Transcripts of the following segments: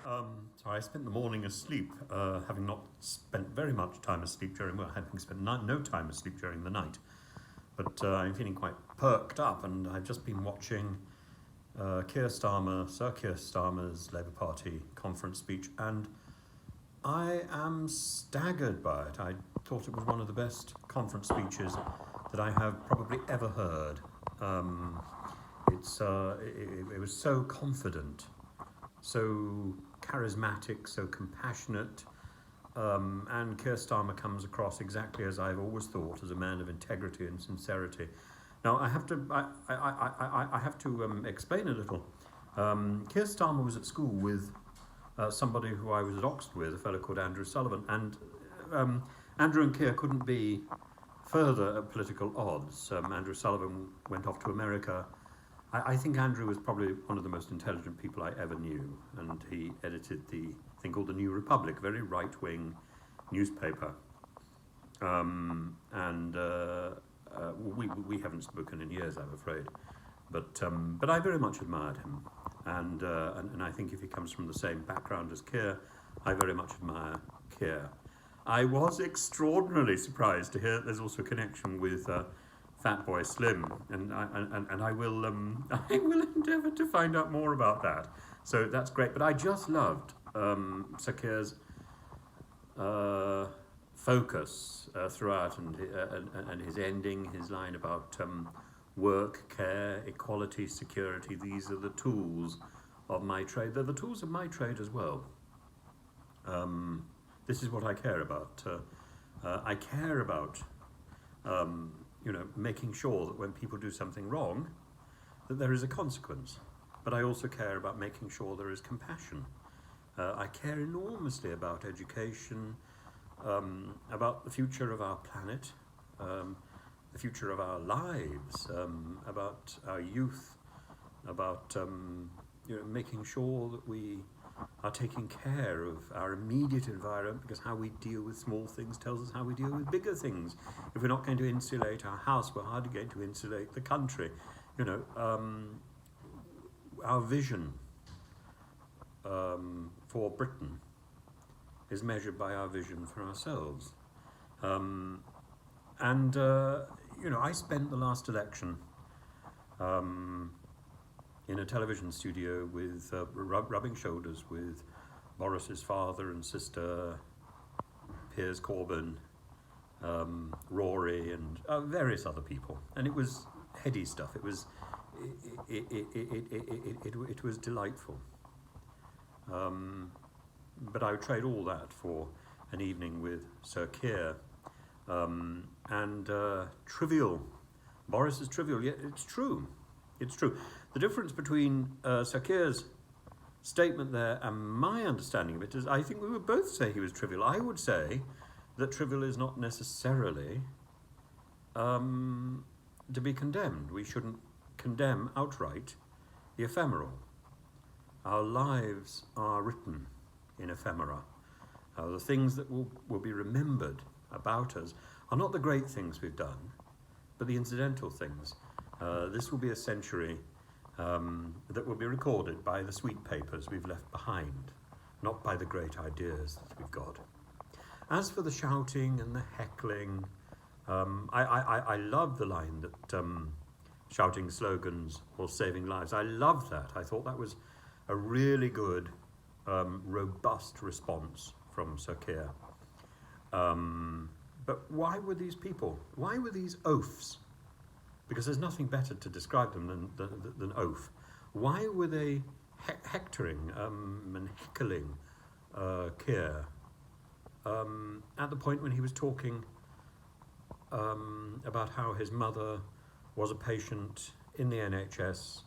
So I spent the morning asleep, having not spent very much time asleep having spent no time asleep during the night. But I'm feeling quite perked up, and I've just been watching Sir Keir Starmer's Labour Party conference speech, and I am staggered by it. I thought it was one of the best conference speeches that I have probably ever heard. It was so confident, so charismatic, so compassionate, and Keir Starmer comes across exactly as I've always thought, as a man of integrity and sincerity. Now I have to explain a little. Keir Starmer was at school with somebody who I was at Oxford with, a fellow called Andrew Sullivan, and Andrew and Keir couldn't be further at political odds. Andrew Sullivan went off to America. I think Andrew was probably one of the most intelligent people I ever knew, and he edited the thing called the New Republic, very right-wing newspaper. We haven't spoken in years, I'm afraid, but I very much admired him, and I think if he comes from the same background as Keir, I very much admire Keir. I was extraordinarily surprised to hear that there's also a connection with Fatboy Slim, and I will I will endeavour to find out more about that. So that's great. But I just loved Sir Keir's focus throughout, and his ending, his line about work, care, equality, security. These are the tools of my trade. They're the tools of my trade as well. This is what I care about. I care about making sure that when people do something wrong, that there is a consequence. But I also care about making sure there is compassion. I care enormously about education, about the future of our planet, the future of our lives, about our youth, about making sure that we are taking care of our immediate environment, because how we deal with small things tells us how we deal with bigger things. If we're not going to insulate our house, we're hardly going to insulate the country. Our vision for Britain is measured by our vision for ourselves. I spent the last election in a television studio with rubbing shoulders with Boris's father and sister, Piers Corbyn, Rory, and various other people, and it was heady stuff. It was delightful. But I would trade all that for an evening with Sir Keir, and trivial. Boris is trivial, yet it's true. It's true. The difference between Sir Keir's statement there and my understanding of it is, I think we would both say he was trivial. I would say that trivial is not necessarily to be condemned. We shouldn't condemn outright the ephemeral. Our lives are written in ephemera. The things that will be remembered about us are not the great things we've done, but the incidental things. This will be a century that will be recorded by the sweet papers we've left behind, not by the great ideas that we've got. As for the shouting and the heckling, I love the line that shouting slogans or saving lives. I love that. I thought that was a really good, robust response from Sir Keir. But why were these people? Why were these oafs? Because there's nothing better to describe them than oaf. Why were they hectoring and heckling Keir at the point when he was talking about how his mother was a patient in the NHS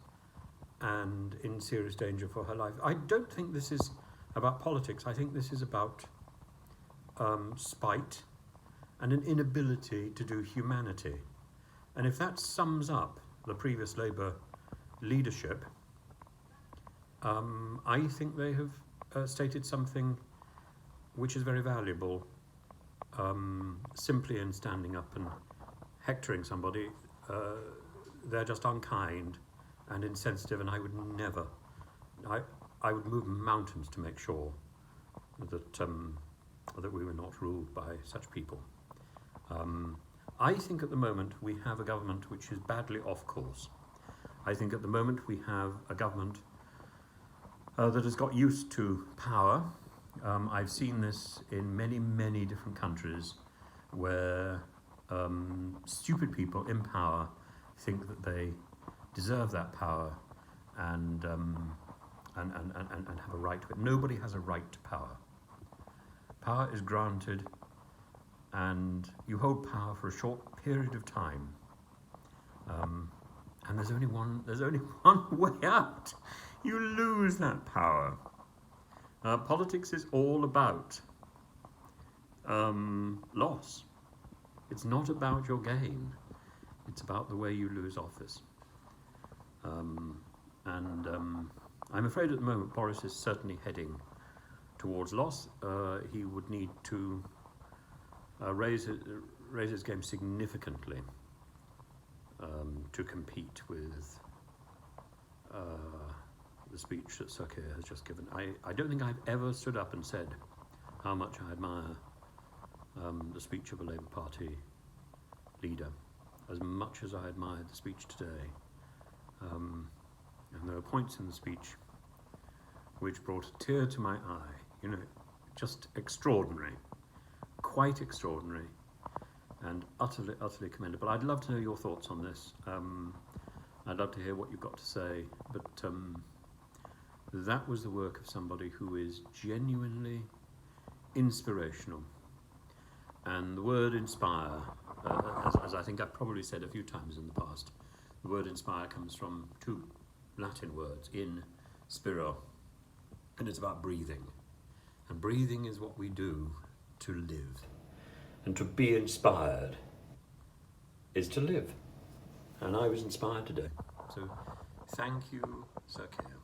and in serious danger for her life? I don't think this is about politics. I think this is about spite and an inability to do humanity. And if that sums up the previous Labour leadership, I think they have stated something which is very valuable. Simply in standing up and hectoring somebody, they're just unkind and insensitive, and I would never. I would move mountains to make sure that we were not ruled by such people. I think at the moment we have a government which is badly off course. I think at the moment we have a government that has got used to power. I've seen this in many, many different countries where stupid people in power think that they deserve that power and have a right to it. Nobody has a right to power. Power is granted, and you hold power for a short period of time. And there's only one way out. You lose that power. Politics is all about loss. It's not about your gain. It's about the way you lose office. I'm afraid at the moment Boris is certainly heading towards loss. He would need to raise his game significantly to compete with the speech that Keir has just given. I don't think I've ever stood up and said how much I admire the speech of a Labour Party leader, as much as I admired the speech today. And there are points in the speech which brought a tear to my eye. You know, just extraordinary, quite extraordinary, and utterly, utterly commendable. I'd love to know your thoughts on this. I'd love to hear what you've got to say, but that was the work of somebody who is genuinely inspirational. And the word inspire, as I think I've probably said a few times in the past, the word inspire comes from two Latin words, in spiro, and it's about breathing. And breathing is what we do to live. And to be inspired is to live. And I was inspired today. So thank you, Keir.